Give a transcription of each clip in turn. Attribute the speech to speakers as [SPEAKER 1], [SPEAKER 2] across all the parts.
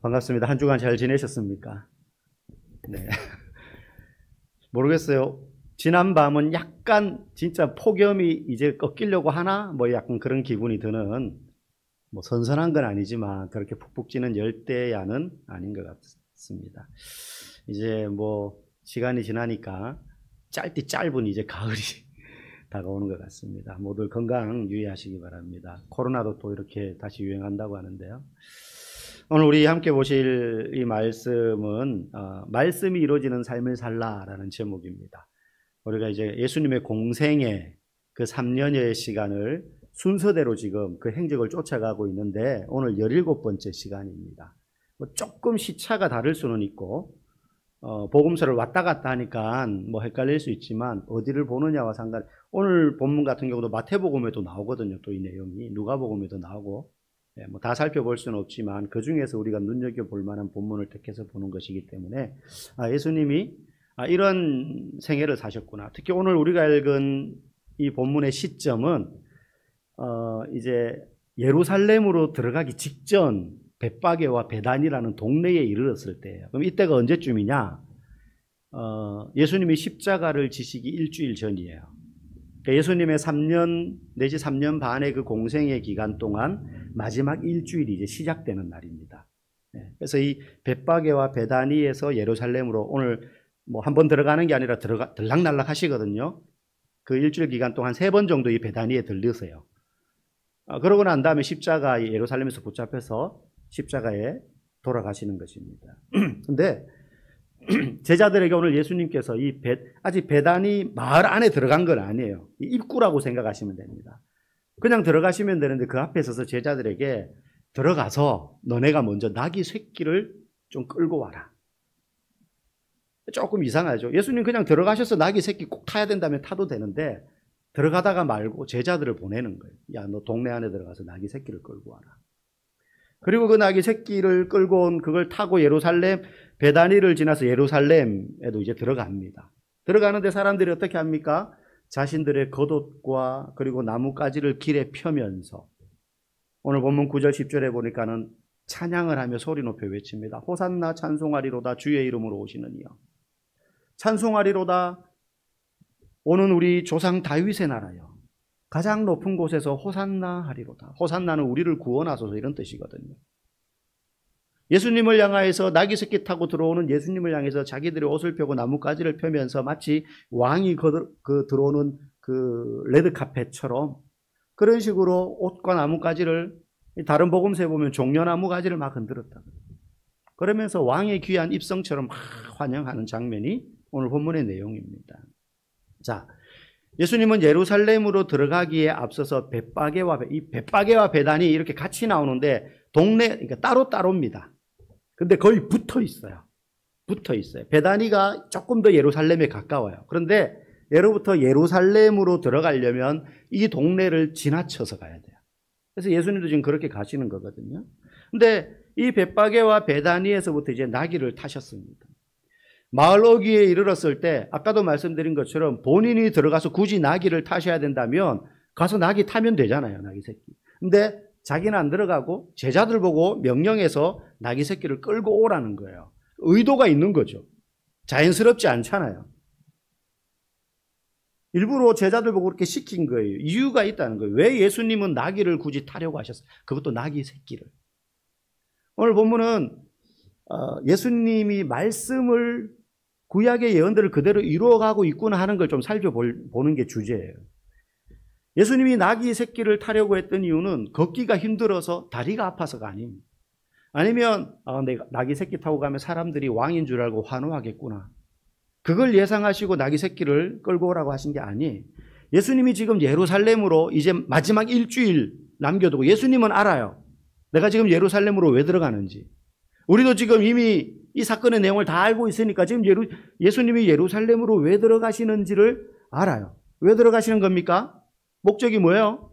[SPEAKER 1] 반갑습니다. 한 주간 잘 지내셨습니까? 네. 모르겠어요. 지난 밤은 약간 진짜 폭염이 이제 꺾이려고 하나? 뭐 약간 그런 기분이 드는, 뭐 선선한 건 아니지만 그렇게 푹푹 찌는 열대야는 아닌 것 같습니다. 이제 뭐 시간이 지나니까 짧디 짧은 이제 가을이 다가오는 것 같습니다. 모두 건강 유의하시기 바랍니다. 코로나도 또 이렇게 다시 유행한다고 하는데요. 오늘 우리 함께 보실 이 말씀은 말씀이 이루어지는 삶을 살라라는 제목입니다. 우리가 이제 예수님의 공생의 그 3년여의 시간을 순서대로 지금 그 행적을 쫓아가고 있는데 오늘 17번째 시간입니다. 뭐 조금 시차가 다를 수는 있고 복음서를 왔다 갔다 하니까 뭐 헷갈릴 수 있지만 어디를 보느냐와 상관. 오늘 본문 같은 경우도 마태복음에도 나오거든요. 또 이 내용이 누가복음에도 나오고 뭐 다 살펴볼 수는 없지만 그 중에서 우리가 눈여겨볼 만한 본문을 택해서 보는 것이기 때문에 예수님이 이런 생애를 사셨구나. 특히 오늘 우리가 읽은 이 본문의 시점은 이제 예루살렘으로 들어가기 직전 벳바게와 베단이라는 동네에 이르렀을 때예요. 그럼 이때가 언제쯤이냐? 예수님이 십자가를 지시기 일주일 전이에요. 그러니까 예수님의 3년 내지 3년 반의 그 공생의 기간 동안 마지막 일주일이 이제 시작되는 날입니다. 그래서 이 벳바게와 베다니에서 예루살렘으로 오늘 뭐 한 번 들어가는 게 아니라 들락날락 하시거든요. 그 일주일 기간 동안 3번 정도 이 베다니에 들르세요. 그러고 난 다음에 십자가에 예루살렘에서 붙잡혀서 십자가에 돌아가시는 것입니다. 근데 제자들에게 오늘 예수님께서 아직 베다니 마을 안에 들어간 건 아니에요. 입구라고 생각하시면 됩니다. 그냥 들어가시면 되는데 그 앞에 서서 제자들에게 들어가서 너네가 먼저 나귀 새끼를 좀 끌고 와라. 조금 이상하죠. 예수님 그냥 들어가셔서 나귀 새끼 꼭 타야 된다면 타도 되는데 들어가다가 말고 제자들을 보내는 거예요. 야, 너 동네 안에 들어가서 나귀 새끼를 끌고 와라. 그리고 그 나귀 새끼를 끌고 온 그걸 타고 예루살렘 베다니를 지나서 예루살렘에도 이제 들어갑니다. 들어가는데 사람들이 어떻게 합니까? 자신들의 겉옷과 그리고 나뭇가지를 길에 펴면서 오늘 본문 9절 10절에 보니까는 찬양을 하며 소리 높여 외칩니다. 호산나 찬송하리로다 주의 이름으로 오시는 이여. 찬송하리로다 오는 우리 조상 다윗의 나라여. 가장 높은 곳에서 호산나 하리로다. 호산나는 우리를 구원하소서 이런 뜻이거든요. 예수님을 향하여서 나귀 새끼 타고 들어오는 예수님을 향해서 자기들의 옷을 펴고 나뭇가지를 펴면서 마치 왕이 들어오는 그 레드카펫처럼 그런 식으로 옷과 나뭇가지를 다른 복음서에 보면 종려나무 가지를 막 흔들었다. 그러면서 왕의 귀한 입성처럼 막 환영하는 장면이 오늘 본문의 내용입니다. 자, 예수님은 예루살렘으로 들어가기에 앞서서 벳바게와 베단이 이렇게 같이 나오는데 동네, 그러니까 따로따로입니다. 근데 거의 붙어 있어요. 베다니가 조금 더 예루살렘에 가까워요. 그런데 예로부터 예루살렘으로 들어가려면 이 동네를 지나쳐서 가야 돼요. 그래서 예수님도 지금 그렇게 가시는 거거든요. 근데 이 벳바게와 베다니에서부터 이제 나귀를 타셨습니다. 마을 어귀에 이르렀을 때 아까도 말씀드린 것처럼 본인이 들어가서 굳이 나귀를 타셔야 된다면 가서 나귀 타면 되잖아요. 나귀 새끼. 근데 자기는 안 들어가고 제자들 보고 명령해서 나귀 새끼를 끌고 오라는 거예요. 의도가 있는 거죠. 자연스럽지 않잖아요. 일부러 제자들 보고 그렇게 시킨 거예요. 이유가 있다는 거예요. 왜 예수님은 나귀를 굳이 타려고 하셨어요? 그것도 나귀 새끼를. 오늘 본문은 예수님이 말씀을 구약의 예언들을 그대로 이루어가고 있구나 하는 걸 좀 살펴보는 게 주제예요. 예수님이 나귀 새끼를 타려고 했던 이유는 걷기가 힘들어서 다리가 아파서가 아닙니다. 아니면 내가 나귀 새끼 타고 가면 사람들이 왕인 줄 알고 환호하겠구나. 그걸 예상하시고 나귀 새끼를 끌고 오라고 하신 게 아니에요. 예수님이 지금 예루살렘으로 이제 마지막 일주일 남겨두고 예수님은 알아요. 내가 지금 예루살렘으로 왜 들어가는지. 우리도 지금 이미 이 사건의 내용을 다 알고 있으니까 지금 예수님이 예루살렘으로 왜 들어가시는지를 알아요. 왜 들어가시는 겁니까? 목적이 뭐예요?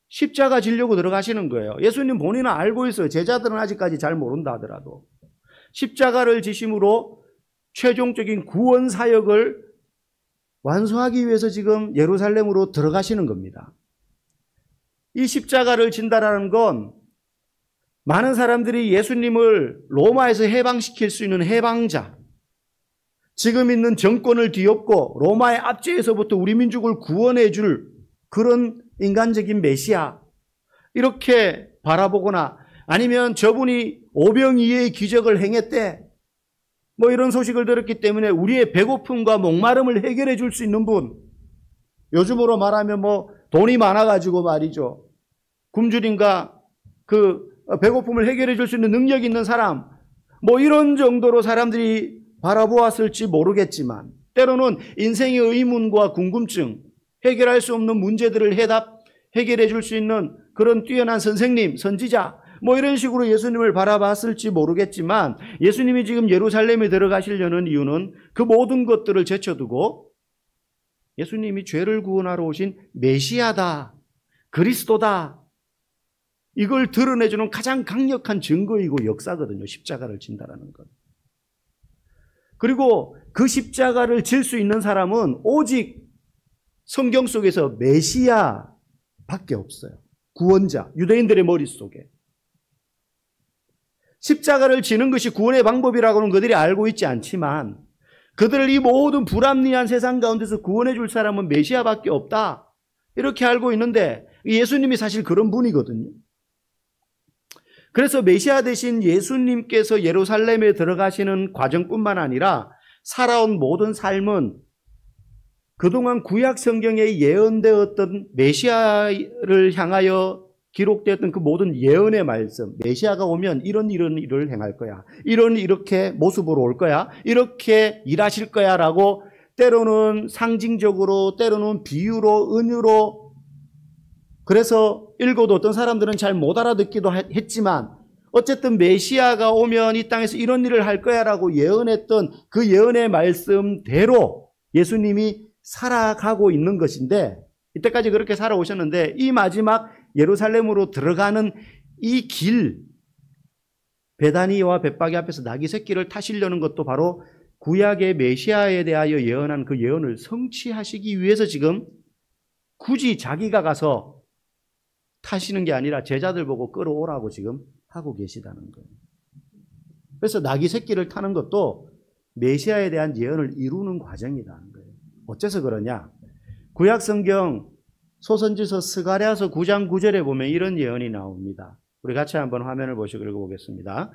[SPEAKER 1] 십자가 지려고 들어가시는 거예요. 예수님 본인은 알고 있어요. 제자들은 아직까지 잘 모른다 하더라도. 십자가를 지심으로 최종적인 구원 사역을 완수하기 위해서 지금 예루살렘으로 들어가시는 겁니다. 이 십자가를 진다라는 건 많은 사람들이 예수님을 로마에서 해방시킬 수 있는 해방자, 지금 있는 정권을 뒤엎고 로마의 압제에서부터 우리 민족을 구원해 줄 그런 인간적인 메시아, 이렇게 바라보거나 아니면 저분이 오병이어의 기적을 행했대, 뭐 이런 소식을 들었기 때문에 우리의 배고픔과 목마름을 해결해 줄 수 있는 분, 요즘으로 말하면 뭐 돈이 많아가지고 말이죠, 굶주림과 그 배고픔을 해결해 줄 수 있는 능력 있는 사람, 뭐 이런 정도로 사람들이 바라보았을지 모르겠지만, 때로는 인생의 의문과 궁금증, 해결할 수 없는 문제들을 해결해 줄 수 있는 그런 뛰어난 선생님, 선지자, 뭐 이런 식으로 예수님을 바라봤을지 모르겠지만, 예수님이 지금 예루살렘에 들어가시려는 이유는 그 모든 것들을 제쳐두고 예수님이 죄를 구원하러 오신 메시아다, 그리스도다, 이걸 드러내주는 가장 강력한 증거이고 역사거든요. 십자가를 진다라는 것. 그리고 그 십자가를 질 수 있는 사람은 오직 성경 속에서 메시아밖에 없어요. 구원자, 유대인들의 머릿속에. 십자가를 지는 것이 구원의 방법이라고는 그들이 알고 있지 않지만, 그들을 이 모든 불합리한 세상 가운데서 구원해 줄 사람은 메시아밖에 없다, 이렇게 알고 있는데, 예수님이 사실 그런 분이거든요. 그래서 메시아 대신 예수님께서 예루살렘에 들어가시는 과정뿐만 아니라 살아온 모든 삶은 그동안 구약 성경에 예언되었던 메시아를 향하여 기록되었던 그 모든 예언의 말씀, 메시아가 오면 이런 일을 행할 거야, 이렇게 모습으로 올 거야, 이렇게 일하실 거야 라고 때로는 상징적으로, 때로는 비유로, 은유로, 그래서 읽어도 어떤 사람들은 잘 못 알아듣기도 했지만, 어쨌든 메시아가 오면 이 땅에서 이런 일을 할 거야 라고 예언했던 그 예언의 말씀대로 예수님이 살아가고 있는 것인데, 이때까지 그렇게 살아오셨는데, 이 마지막 예루살렘으로 들어가는 이 길, 베다니와 벳박이 앞에서 나귀 새끼를 타시려는 것도 바로 구약의 메시아에 대하여 예언한 그 예언을 성취하시기 위해서 지금 굳이 자기가 가서 타시는 게 아니라 제자들 보고 끌어오라고 지금 하고 계시다는 거예요. 그래서 나귀 새끼를 타는 것도 메시아에 대한 예언을 이루는 과정이라는 거예요. 어째서 그러냐? 구약 성경 소선지서 스가랴서 9장 9절에 보면 이런 예언이 나옵니다. 우리 같이 한번 화면을 보시고 읽어보겠습니다.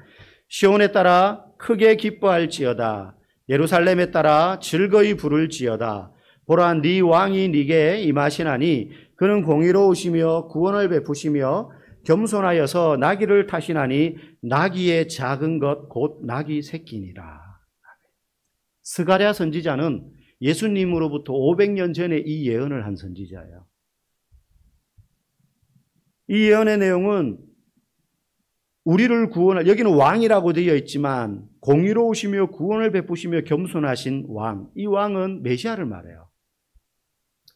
[SPEAKER 1] 시온에 따라 크게 기뻐할지어다. 예루살렘에 따라 즐거이 부를지어다. 보라, 네 왕이 네게 임하시나니 그는 공의로우시며 구원을 베푸시며 겸손하여서 나귀를 타시나니 나귀의 작은 것 곧 나귀 새끼니라. 스가랴 선지자는 예수님으로부터 500년 전에 이 예언을 한 선지자예요. 이 예언의 내용은 우리를 구원할, 여기는 왕이라고 되어 있지만 공의로우시며 구원을 베푸시며 겸손하신 왕, 이 왕은 메시아를 말해요.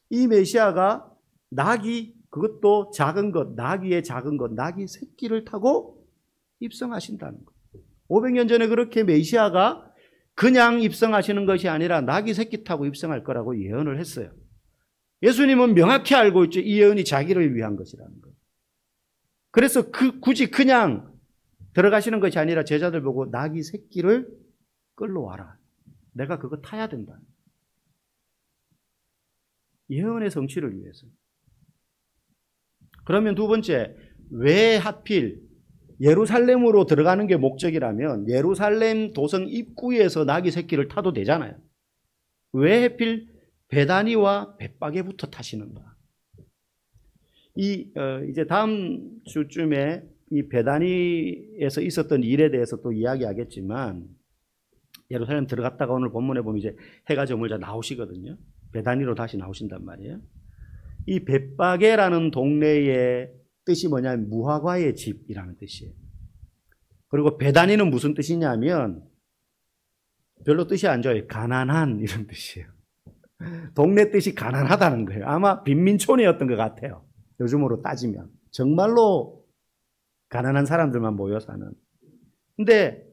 [SPEAKER 1] 이 메시아가 나귀, 그것도 작은 것, 나귀의 작은 것, 나귀 새끼를 타고 입성하신다는 거예요. 500년 전에 그렇게 메시아가 그냥 입성하시는 것이 아니라 나귀 새끼 타고 입성할 거라고 예언을 했어요. 예수님은 명확히 알고 있죠. 이 예언이 자기를 위한 것이라는 거예요. 그래서 굳이 그냥 들어가시는 것이 아니라 제자들 보고 나귀 새끼를 끌러와라. 내가 그거 타야 된다. 예언의 성취를 위해서. 그러면 두 번째, 왜 하필 예루살렘으로 들어가는 게 목적이라면 예루살렘 도성 입구에서 나귀 새끼를 타도 되잖아요. 왜 하필 베다니와 벳박에부터 타시는가? 이제 다음 주쯤에 이 베다니에서 있었던 일에 대해서 또 이야기하겠지만, 예루살렘 들어갔다가 오늘 본문에 보면 이제 해가 저물자 나오시거든요. 베다니로 다시 나오신단 말이에요. 이 벳박에라는 동네의 뜻이 뭐냐면 무화과의 집이라는 뜻이에요. 그리고 베다니는 무슨 뜻이냐면 별로 뜻이 안 좋아요. 가난한, 이런 뜻이에요. 동네 뜻이 가난하다는 거예요. 아마 빈민촌이었던 것 같아요. 요즘으로 따지면 정말로 가난한 사람들만 모여 사는. 근데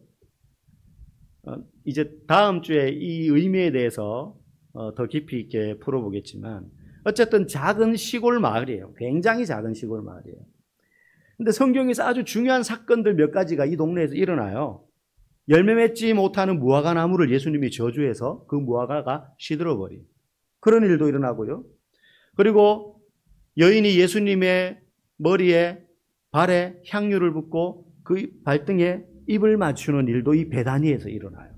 [SPEAKER 1] 이제 다음 주에 이 의미에 대해서 더 깊이 있게 풀어보겠지만, 어쨌든 작은 시골 마을이에요. 굉장히 작은 시골 마을이에요. 근데 성경에서 아주 중요한 사건들 몇 가지가 이 동네에서 일어나요. 열매 맺지 못하는 무화과 나무를 예수님이 저주해서 그 무화과가 시들어버린 그런 일도 일어나고요. 그리고 여인이 예수님의 머리에 발에 향유를 붓고 그 발등에 입을 맞추는 일도 이 베다니에서 일어나요.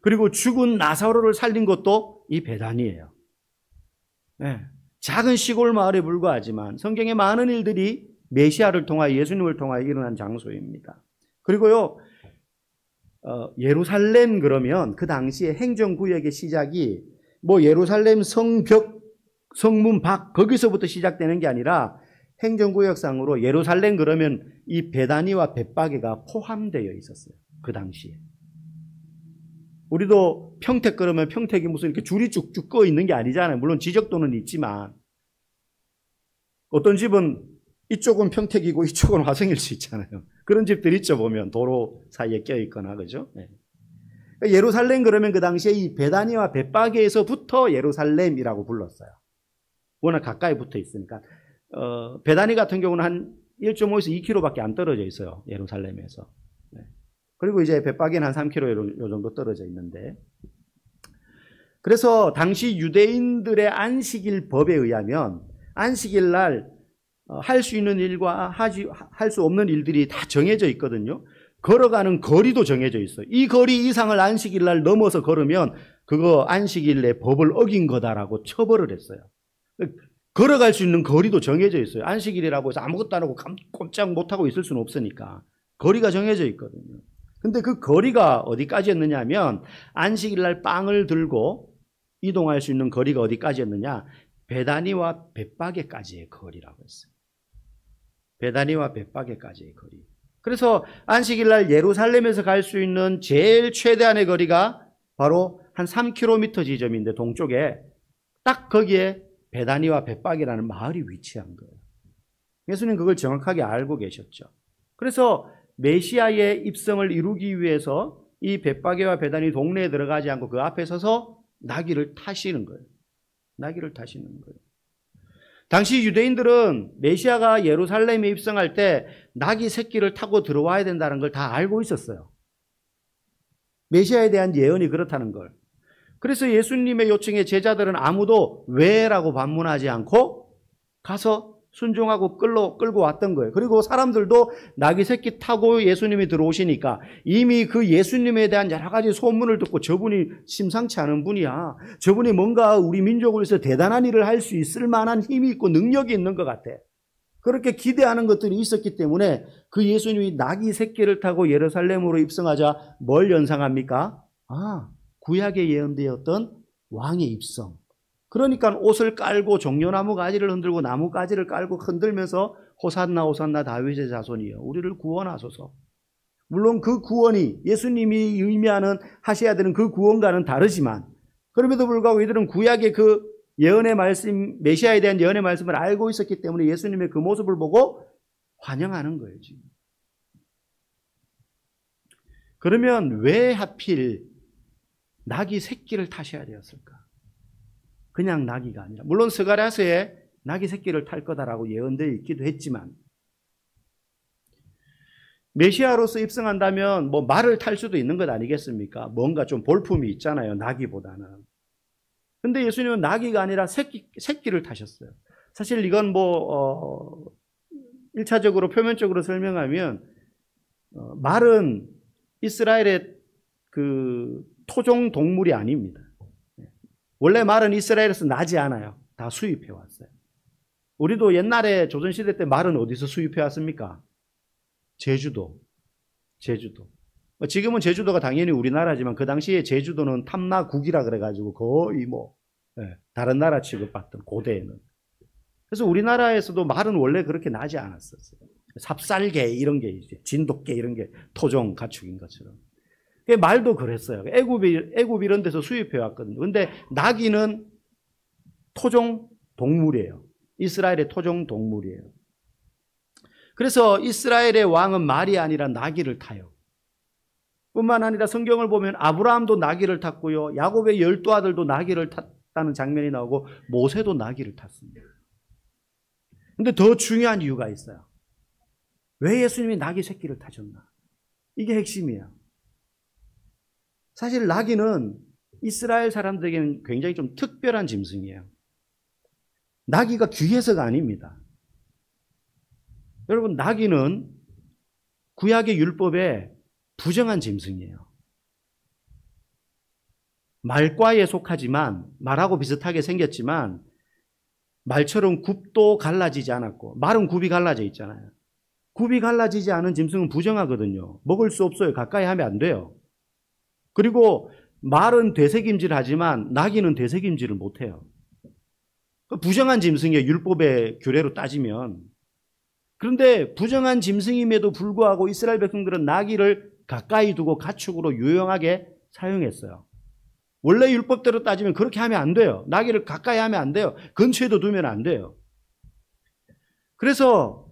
[SPEAKER 1] 그리고 죽은 나사로를 살린 것도 이 베다니예요. 네. 작은 시골 마을에 불과하지만 성경의 많은 일들이 메시아를 통하여 예수님을 통하여 일어난 장소입니다. 그리고요, 예루살렘 그러면 그 당시에 행정구역의 시작이 뭐 예루살렘 성벽, 성문 밖 거기서부터 시작되는 게 아니라 행정구역상으로 예루살렘 그러면 이 베다니와 벳바게가 포함되어 있었어요. 그 당시에. 우리도 평택 그러면 평택이 무슨 이렇게 줄이 쭉쭉 꺼 있는 게 아니잖아요. 물론 지적도는 있지만 어떤 집은 이쪽은 평택이고 이쪽은 화성일 수 있잖아요. 그런 집들 있죠, 보면 도로 사이에 껴 있거나 그죠? 네. 예루살렘 그러면 그 당시에 이 베다니와 벳바게에서부터 예루살렘이라고 불렀어요. 워낙 가까이 붙어 있으니까. 베다니 같은 경우는 한 1.5에서 2km밖에 안 떨어져 있어요. 예루살렘에서. 네. 그리고 이제 벳바게는 한 3km 요 정도 떨어져 있는데. 그래서 당시 유대인들의 안식일 법에 의하면 안식일 날 할 수 있는 일과 할 수 없는 일들이 다 정해져 있거든요. 걸어가는 거리도 정해져 있어요. 이 거리 이상을 안식일 날 넘어서 걸으면 그거 안식일의 법을 어긴 거다라고 처벌을 했어요. 걸어갈 수 있는 거리도 정해져 있어요. 안식일이라고 해서 아무것도 안 하고 꼼짝 못하고 있을 수는 없으니까 거리가 정해져 있거든요. 근데 그 거리가 어디까지였느냐 하면 안식일 날 빵을 들고 이동할 수 있는 거리가 어디까지였느냐, 베다니와 벳바게까지의 거리라고 했어요. 베다니와 벳바게까지의 거리. 그래서 안식일 날 예루살렘에서 갈 수 있는 제일 최대한의 거리가 바로 한 3km 지점인데 동쪽에 딱 거기에 베다니와 벳바게라는 마을이 위치한 거예요. 예수님 그걸 정확하게 알고 계셨죠. 그래서 메시아의 입성을 이루기 위해서 이 벳바게와 베다니 동네에 들어가지 않고 그 앞에 서서 나귀를 타시는 거예요. 나귀를 타시는 거예요. 당시 유대인들은 메시아가 예루살렘에 입성할 때 나귀 새끼를 타고 들어와야 된다는 걸 다 알고 있었어요. 메시아에 대한 예언이 그렇다는 걸. 그래서 예수님의 요청에 제자들은 아무도 왜라고 반문하지 않고 가서 순종하고 끌고 왔던 거예요. 그리고 사람들도 나귀 새끼 타고 예수님이 들어오시니까 이미 그 예수님에 대한 여러 가지 소문을 듣고 저분이 심상치 않은 분이야. 저분이 뭔가 우리 민족을 위해서 대단한 일을 할 수 있을 만한 힘이 있고 능력이 있는 것 같아. 그렇게 기대하는 것들이 있었기 때문에 그 예수님이 나귀 새끼를 타고 예루살렘으로 입성하자 뭘 연상합니까? 구약에 예언되었던 왕의 입성. 그러니까 옷을 깔고 종려나무 가지를 흔들고 나무 가지를 깔고 흔들면서 호산나 호산나 다윗의 자손이여 우리를 구원하소서. 물론 그 구원이 예수님이 의미하는 하셔야 되는 그 구원과는 다르지만 그럼에도 불구하고 이들은 구약의 그 예언의 말씀, 메시아에 대한 예언의 말씀을 알고 있었기 때문에 예수님의 그 모습을 보고 환영하는 거예요, 지금. 그러면 왜 하필 나귀 새끼를 타셔야 되었을까? 그냥 나귀가 아니라, 물론 스가랴서에 나귀 새끼를 탈 거다라고 예언되어 있기도 했지만 메시아로서 입성한다면 뭐 말을 탈 수도 있는 것 아니겠습니까? 뭔가 좀 볼품이 있잖아요, 나귀보다는. 근데 예수님은 나귀가 아니라 새끼를 타셨어요. 사실 이건 뭐 1차적으로 표면적으로 설명하면 말은 이스라엘의 그 토종 동물이 아닙니다. 원래 말은 이스라엘에서 나지 않아요. 다 수입해 왔어요. 우리도 옛날에 조선시대 때 말은 어디서 수입해 왔습니까? 제주도. 지금은 제주도가 당연히 우리나라지만 그 당시에 제주도는 탐나국이라 그래가지고 거의 다른 나라 취급받던 고대에는. 그래서 우리나라에서도 말은 원래 그렇게 나지 않았었어요. 삽살개 이런 게 이제 진돗개 이런 게 토종 가축인 것처럼. 말도 그랬어요. 애굽 이런 데서 수입해 왔거든요. 근데 나귀는 토종 동물이에요. 이스라엘의 토종 동물이에요. 그래서 이스라엘의 왕은 말이 아니라 나귀를 타요. 뿐만 아니라 성경을 보면 아브라함도 나귀를 탔고요. 야곱의 12아들도 나귀를 탔다는 장면이 나오고 모세도 나귀를 탔습니다. 근데 더 중요한 이유가 있어요. 왜 예수님이 나귀 새끼를 타셨나? 이게 핵심이에요. 사실 나귀는 이스라엘 사람들에게는 굉장히 좀 특별한 짐승이에요. 나귀가 귀해서가 아닙니다. 여러분, 나귀는 구약의 율법에 부정한 짐승이에요. 말과에 속하지만, 말하고 비슷하게 생겼지만 말처럼 굽도 갈라지지 않았고, 말은 굽이 갈라져 있잖아요. 굽이 갈라지지 않은 짐승은 부정하거든요. 먹을 수 없어요. 가까이 하면 안 돼요. 그리고 말은 되새김질을 하지만 나귀는 되새김질을 못해요. 부정한 짐승이에요. 율법의 규례로 따지면. 그런데 부정한 짐승임에도 불구하고 이스라엘 백성들은 나귀를 가까이 두고 가축으로 유용하게 사용했어요. 원래 율법대로 따지면 그렇게 하면 안 돼요. 나귀를 가까이 하면 안 돼요. 근처에도 두면 안 돼요. 그래서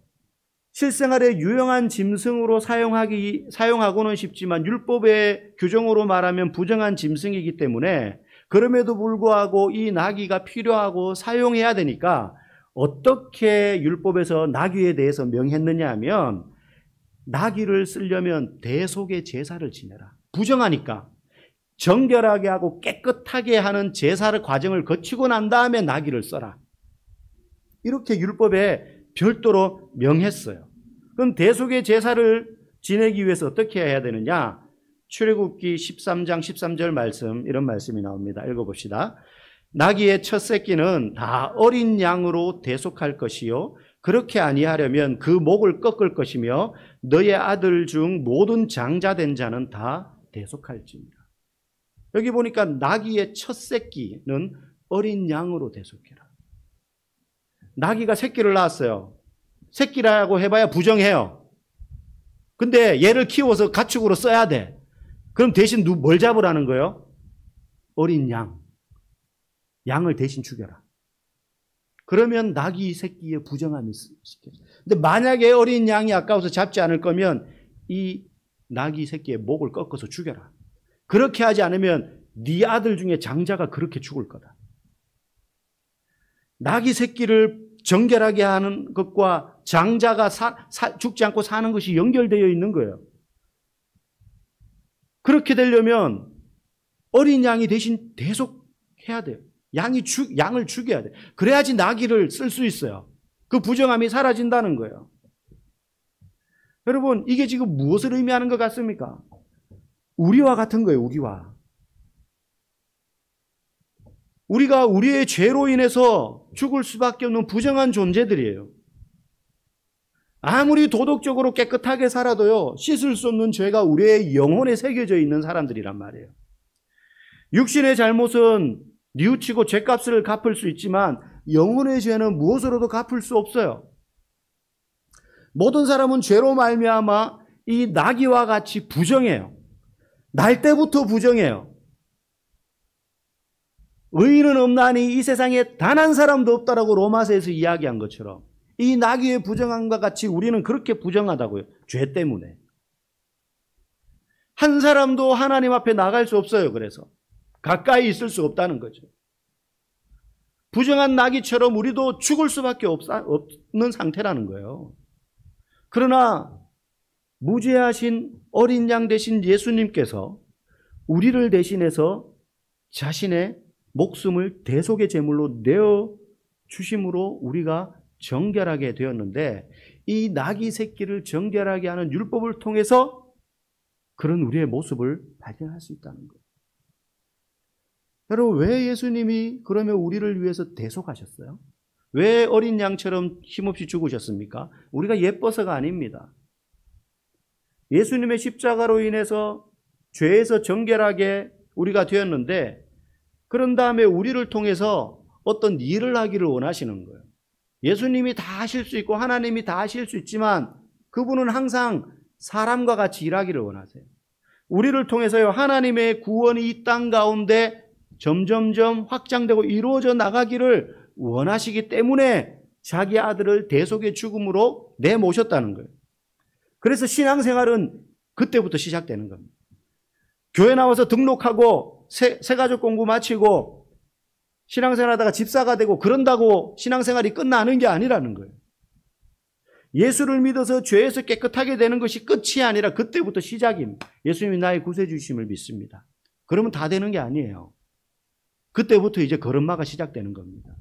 [SPEAKER 1] 실생활에 유용한 짐승으로 사용하고는 쉽지만 율법의 규정으로 말하면 부정한 짐승이기 때문에, 그럼에도 불구하고 이 나귀가 필요하고 사용해야 되니까 어떻게 율법에서 나귀에 대해서 명했느냐 하면, 나귀를 쓰려면 대속의 제사를 지내라. 부정하니까 정결하게 하고 깨끗하게 하는 제사의 과정을 거치고 난 다음에 나귀를 써라. 이렇게 율법에 별도로 명했어요. 그럼 대속의 제사를 지내기 위해서 어떻게 해야 되느냐? 출애굽기 13장 13절 말씀, 이런 말씀이 나옵니다. 읽어봅시다. 나귀의 첫 새끼는 다 어린 양으로 대속할 것이요, 그렇게 아니하려면 그 목을 꺾을 것이며 너의 아들 중 모든 장자된 자는 다 대속할지니라. 여기 보니까 나귀의 첫 새끼는 어린 양으로 대속해라. 나귀가 새끼를 낳았어요. 새끼라고 해봐야 부정해요. 근데 얘를 키워서 가축으로 써야 돼. 그럼 대신 뭘 잡으라는 거예요? 어린 양. 양을 대신 죽여라. 그러면 나귀 새끼의 부정함이 있어요. 근데 만약에 어린 양이 아까워서 잡지 않을 거면 이 나귀 새끼의 목을 꺾어서 죽여라. 그렇게 하지 않으면 네 아들 중에 장자가 그렇게 죽을 거다. 나귀 새끼를 정결하게 하는 것과 장자가 죽지 않고 사는 것이 연결되어 있는 거예요. 그렇게 되려면 어린 양이 대신 대속해야 돼요. 양을 죽여야 돼요. 그래야지 나귀를 쓸 수 있어요. 그 부정함이 사라진다는 거예요. 여러분, 이게 지금 무엇을 의미하는 것 같습니까? 우리와 같은 거예요. 우리가 우리의 죄로 인해서 죽을 수밖에 없는 부정한 존재들이에요. 아무리 도덕적으로 깨끗하게 살아도요, 씻을 수 없는 죄가 우리의 영혼에 새겨져 있는 사람들이란 말이에요. 육신의 잘못은 뉘우치고 죄값을 갚을 수 있지만 영혼의 죄는 무엇으로도 갚을 수 없어요. 모든 사람은 죄로 말미암아 이 나귀와 같이 부정해요. 날 때부터 부정해요. 의인은 없나니 이 세상에 단 한 사람도 없다라고 로마서에서 이야기한 것처럼 이 나귀의 부정함과 같이 우리는 그렇게 부정하다고요. 죄 때문에. 한 사람도 하나님 앞에 나갈 수 없어요. 그래서 가까이 있을 수 없다는 거죠. 부정한 나귀처럼 우리도 죽을 수밖에 없는 상태라는 거예요. 그러나 무죄하신 어린 양 대신 예수님께서 우리를 대신해서 자신의 목숨을 대속의 제물로 내어 주심으로 우리가 정결하게 되었는데, 이 나귀 새끼를 정결하게 하는 율법을 통해서 그런 우리의 모습을 발견할 수 있다는 거예요. 여러분, 왜 예수님이 그러면 우리를 위해서 대속하셨어요? 왜 어린 양처럼 힘없이 죽으셨습니까? 우리가 예뻐서가 아닙니다. 예수님의 십자가로 인해서 죄에서 정결하게 우리가 되었는데, 그런 다음에 우리를 통해서 어떤 일을 하기를 원하시는 거예요. 예수님이 다 하실 수 있고 하나님이 다 하실 수 있지만 그분은 항상 사람과 같이 일하기를 원하세요. 우리를 통해서요, 하나님의 구원이 이 땅 가운데 점점점 확장되고 이루어져 나가기를 원하시기 때문에 자기 아들을 대속의 죽음으로 내모셨다는 거예요. 그래서 신앙생활은 그때부터 시작되는 겁니다. 교회 나와서 등록하고 새가족 공부 마치고 신앙생활 하다가 집사가 되고 그런다고 신앙생활이 끝나는 게 아니라는 거예요. 예수를 믿어서 죄에서 깨끗하게 되는 것이 끝이 아니라 그때부터 시작입니다. 예수님이 나의 구세주심을 믿습니다. 그러면 다 되는 게 아니에요. 그때부터 이제 걸음마가 시작되는 겁니다.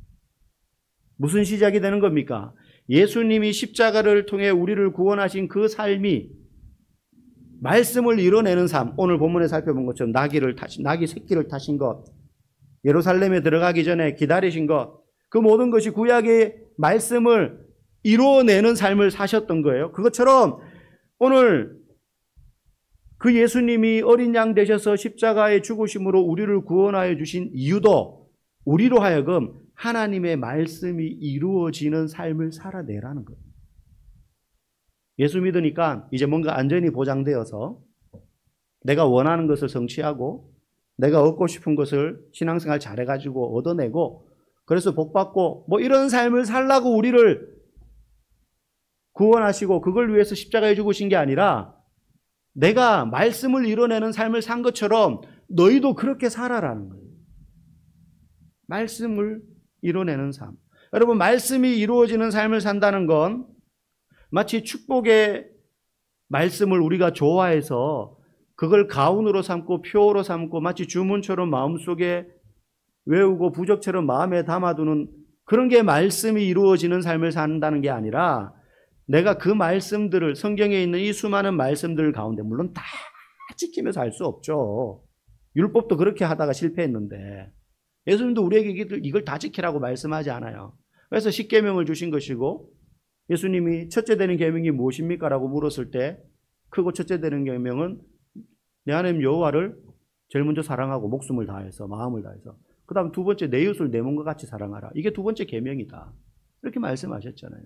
[SPEAKER 1] 무슨 시작이 되는 겁니까? 예수님이 십자가를 통해 우리를 구원하신 그 삶이 말씀을 이뤄내는 삶, 오늘 본문에 살펴본 것처럼 나귀 새끼를 타신 것, 예루살렘에 들어가기 전에 기다리신 것, 그 모든 것이 구약의 말씀을 이루어내는 삶을 사셨던 거예요. 그것처럼 오늘 그 예수님이 어린 양 되셔서 십자가의 죽으심으로 우리를 구원하여 주신 이유도 우리로 하여금 하나님의 말씀이 이루어지는 삶을 살아내라는 거예요. 예수 믿으니까 이제 뭔가 안전이 보장되어서 내가 원하는 것을 성취하고 내가 얻고 싶은 것을 신앙생활 잘해가지고 얻어내고 그래서 복받고 뭐 이런 삶을 살라고 우리를 구원하시고 그걸 위해서 십자가에 죽으신 게 아니라 내가 말씀을 이뤄내는 삶을 산 것처럼 너희도 그렇게 살아라는 거예요. 말씀을 이뤄내는 삶. 여러분, 말씀이 이루어지는 삶을 산다는 건 마치 축복의 말씀을 우리가 좋아해서 그걸 가운으로 삼고 표어로 삼고 마치 주문처럼 마음속에 외우고 부적처럼 마음에 담아두는 그런 게 말씀이 이루어지는 삶을 산다는 게 아니라 내가 그 말씀들을 성경에 있는 이 수많은 말씀들 가운데 물론 다 지키면서 할 수 없죠. 율법도 그렇게 하다가 실패했는데 예수님도 우리에게 이걸 다 지키라고 말씀하지 않아요. 그래서 십계명을 주신 것이고 예수님이 첫째 되는 계명이 무엇입니까? 라고 물었을 때 크고 첫째 되는 계명은 내 하나님 여호와를 제일 먼저 사랑하고 목숨을 다해서 마음을 다해서 그 다음 두 번째 내 이웃을 내 몸과 같이 사랑하라. 이게 두 번째 계명이다. 이렇게 말씀하셨잖아요.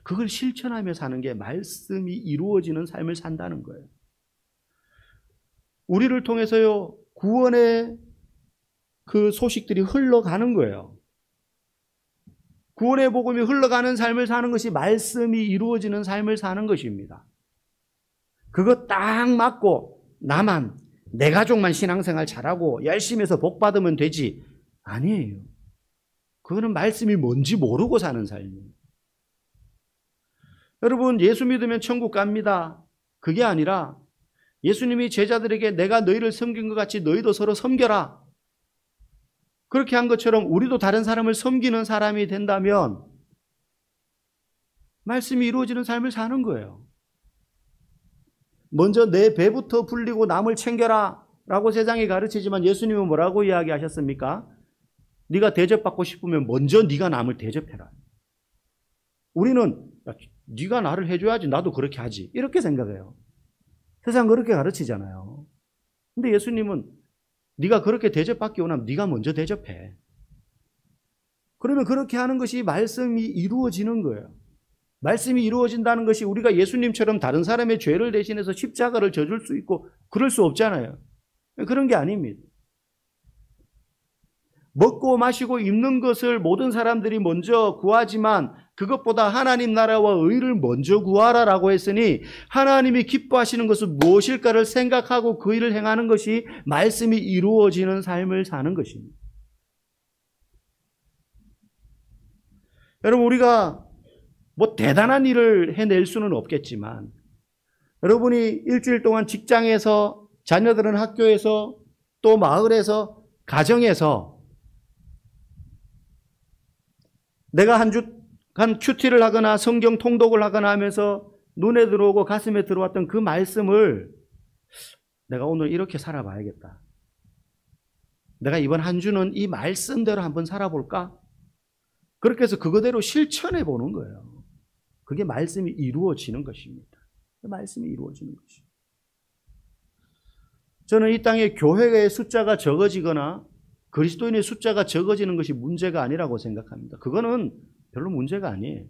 [SPEAKER 1] 그걸 실천하며 사는 게 말씀이 이루어지는 삶을 산다는 거예요. 우리를 통해서요 구원의 그 소식들이 흘러가는 거예요. 구원의 복음이 흘러가는 삶을 사는 것이 말씀이 이루어지는 삶을 사는 것입니다. 그거 딱 맞고 나만 내 가족만 신앙생활 잘하고 열심히 해서 복 받으면 되지 아니에요. 그거는 말씀이 뭔지 모르고 사는 삶이에요. 여러분, 예수 믿으면 천국 갑니다. 그게 아니라 예수님이 제자들에게 내가 너희를 섬긴 것 같이 너희도 서로 섬겨라. 그렇게 한 것처럼 우리도 다른 사람을 섬기는 사람이 된다면 말씀이 이루어지는 삶을 사는 거예요. 먼저 내 배부터 불리고 남을 챙겨라 라고 세상이 가르치지만 예수님은 뭐라고 이야기하셨습니까? 네가 대접받고 싶으면 먼저 네가 남을 대접해라. 우리는 네가 나를 해줘야지 나도 그렇게 하지 이렇게 생각해요. 세상 그렇게 가르치잖아요. 근데 예수님은 네가 그렇게 대접받기 원하면 네가 먼저 대접해. 그러면 그렇게 하는 것이 말씀이 이루어지는 거예요. 말씀이 이루어진다는 것이 우리가 예수님처럼 다른 사람의 죄를 대신해서 십자가를 져줄 수 있고 그럴 수 없잖아요. 그런 게 아닙니다. 먹고 마시고 입는 것을 모든 사람들이 먼저 구하지만 그것보다 하나님 나라와 의를 먼저 구하라라고 했으니 하나님이 기뻐하시는 것은 무엇일까를 생각하고 그 일을 행하는 것이 말씀이 이루어지는 삶을 사는 것입니다. 여러분, 우리가 뭐 대단한 일을 해낼 수는 없겠지만 여러분이 일주일 동안 직장에서 자녀들은 학교에서 또 마을에서 가정에서 내가 한 큐티를 하거나 성경 통독을 하거나 하면서 눈에 들어오고 가슴에 들어왔던 그 말씀을 내가 오늘 이렇게 살아봐야겠다. 내가 이번 한 주는 이 말씀대로 한번 살아볼까? 그렇게 해서 그거대로 실천해 보는 거예요. 그게 말씀이 이루어지는 것입니다. 말씀이 이루어지는 것입니다. 저는 이 땅에 교회의 숫자가 적어지거나 그리스도인의 숫자가 적어지는 것이 문제가 아니라고 생각합니다. 그거는 별로 문제가 아니에요.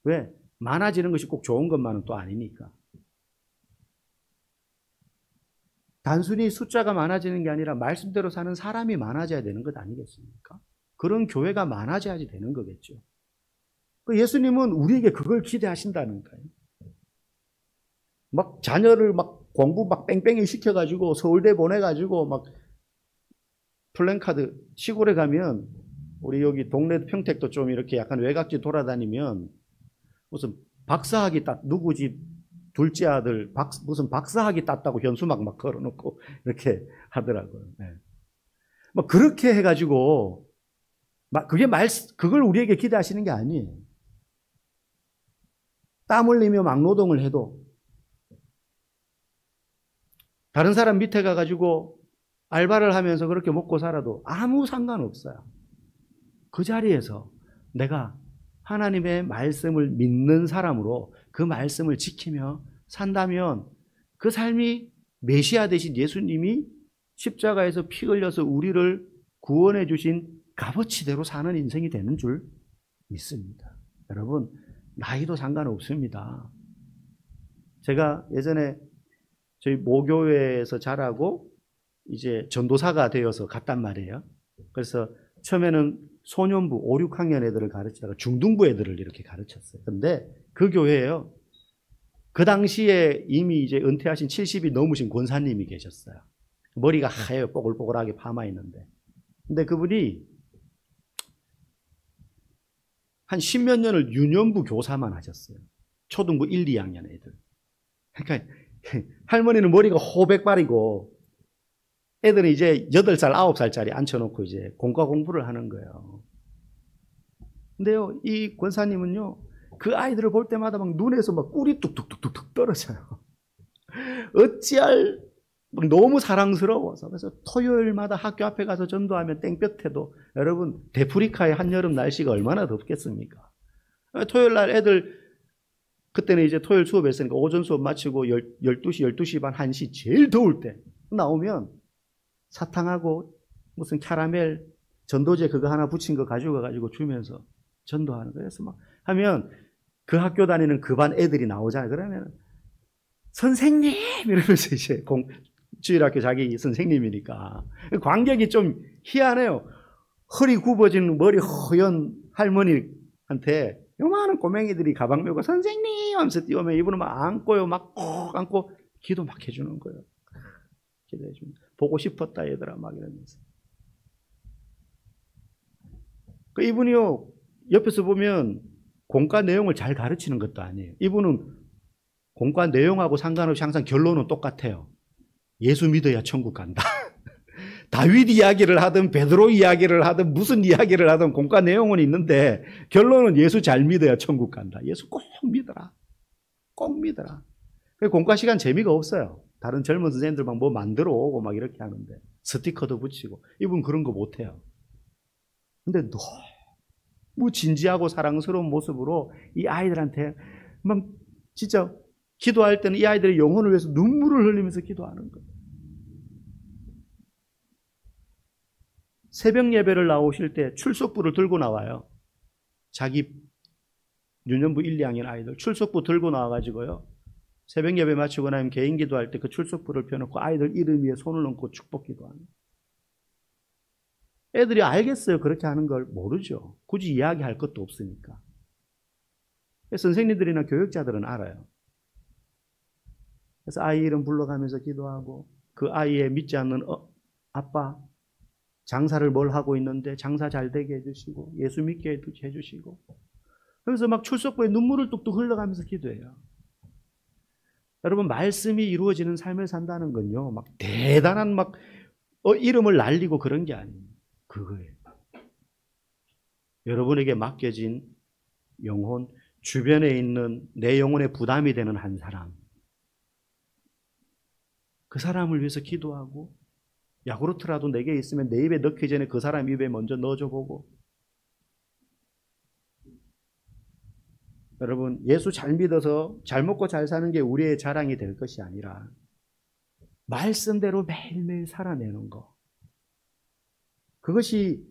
[SPEAKER 1] 왜? 많아지는 것이 꼭 좋은 것만은 또 아니니까. 단순히 숫자가 많아지는 게 아니라 말씀대로 사는 사람이 많아져야 되는 것 아니겠습니까? 그런 교회가 많아져야지 되는 거겠죠. 예수님은 우리에게 그걸 기대하신다는 거예요. 막 자녀를 막 공부 막 뺑뺑이 시켜가지고 서울대 보내가지고 막 플랜카드 시골에 가면 우리 여기 동네 평택도 좀 이렇게 약간 외곽지 돌아다니면 무슨 박사학위 누구 집 둘째 아들 무슨 박사학위 땄다고 현수막 막 걸어놓고 이렇게 하더라고요. 네. 뭐 그렇게 해가지고 그걸 우리에게 기대하시는 게 아니에요. 땀 흘리며 막노동을 해도 다른 사람 밑에 가가지고 알바를 하면서 그렇게 먹고 살아도 아무 상관없어요. 그 자리에서 내가 하나님의 말씀을 믿는 사람으로 그 말씀을 지키며 산다면 그 삶이 메시아 되신 예수님이 십자가에서 피 흘려서 우리를 구원해 주신 값어치대로 사는 인생이 되는 줄 믿습니다. 여러분, 나이도 상관없습니다. 제가 예전에 저희 모교회에서 자라고 이제 전도사가 되어서 갔단 말이에요. 그래서 처음에는 소년부 5, 6학년 애들을 가르치다가 중등부 애들을 이렇게 가르쳤어요. 근데 그 교회에요. 그 당시에 이미 이제 은퇴하신 70이 넘으신 권사님이 계셨어요. 머리가 하얘요. 뽀글뽀글하게 파마 있는데. 근데 그분이 한 10몇 년을 유년부 교사만 하셨어요. 초등부 1, 2학년 애들. 그러니까 할머니는 머리가 호백발이고 애들은 이제 8살, 9살짜리 앉혀놓고 이제 공과 공부를 하는 거예요. 근데요, 이 권사님은요, 그 아이들을 볼 때마다 막 눈에서 막 꿀이 뚝뚝뚝뚝 떨어져요. 어찌할, 막 너무 사랑스러워서. 그래서 토요일마다 학교 앞에 가서 전도하면 땡볕에도, 여러분, 데프리카의 한여름 날씨가 얼마나 덥겠습니까? 토요일 날 애들, 그때는 이제 토요일 수업했으니까 오전 수업 마치고 12시, 12시 반, 1시 제일 더울 때 나오면 사탕하고 무슨 캐러멜 전도제 그거 하나 붙인 거 가지고 가가지고 주면서 전도하는 거예요. 그래서 막 하면 그 학교 다니는 그 반 애들이 나오잖아요. 그러면 선생님 이러면서 이제 주일학교 자기 선생님이니까 관객이 좀 희한해요. 허리 굽어진 머리 허연 할머니한테 요만한 꼬맹이들이 가방 메고 선생님 하면서 뛰어오면 이분은 막 안고요. 막 꼭 안고 기도 막 해주는 거예요. 기도해 주는 보고 싶었다 얘들아 막 이러면서. 그 이분이요 옆에서 보면 공과 내용을 잘 가르치는 것도 아니에요. 이분은 공과 내용하고 상관없이 항상 결론은 똑같아요. 예수 믿어야 천국 간다. 다윗 이야기를 하든 베드로 이야기를 하든 무슨 이야기를 하든 공과 내용은 있는데 결론은 예수 잘 믿어야 천국 간다. 예수 꼭 믿어라. 꼭 믿어라. 공과 시간 재미가 없어요. 다른 젊은 선생님들 막 뭐 만들어 오고 막 이렇게 하는데 스티커도 붙이고 이분 그런 거 못해요. 근데 너무 진지하고 사랑스러운 모습으로 이 아이들한테 막 진짜 기도할 때는 이 아이들의 영혼을 위해서 눈물을 흘리면서 기도하는 거예요. 새벽 예배를 나오실 때 출석부를 들고 나와요. 자기 유년부 1, 2학년 아이들 출석부 들고 나와가지고요. 새벽 예배 마치고 나면 개인 기도할 때 그 출석부를 펴놓고 아이들 이름 위에 손을 얹고 축복 기도하는 거예요. 애들이 알겠어요. 그렇게 하는 걸 모르죠. 굳이 이야기할 것도 없으니까. 선생님들이나 교육자들은 알아요. 그래서 아이 이름 불러가면서 기도하고 그 아이의 믿지 않는 아빠 장사를 뭘 하고 있는데 장사 잘 되게 해주시고 예수 믿게 해주시고 그래서 막 출석부에 눈물을 뚝뚝 흘러가면서 기도해요. 여러분 말씀이 이루어지는 삶을 산다는 건요 막 대단한 막 이름을 날리고 그런 게 아니에요. 그거예요. 여러분에게 맡겨진 영혼 주변에 있는 내 영혼에 부담이 되는 한 사람 그 사람을 위해서 기도하고 야구르트라도 내게 있으면 내 입에 넣기 전에 그 사람 입에 먼저 넣어줘 보고 여러분 예수 잘 믿어서 잘 먹고 잘 사는 게 우리의 자랑이 될 것이 아니라 말씀대로 매일매일 살아내는 거 그것이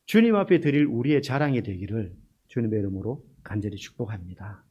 [SPEAKER 1] 주님 앞에 드릴 우리의 자랑이 되기를 주님의 이름으로 간절히 축복합니다.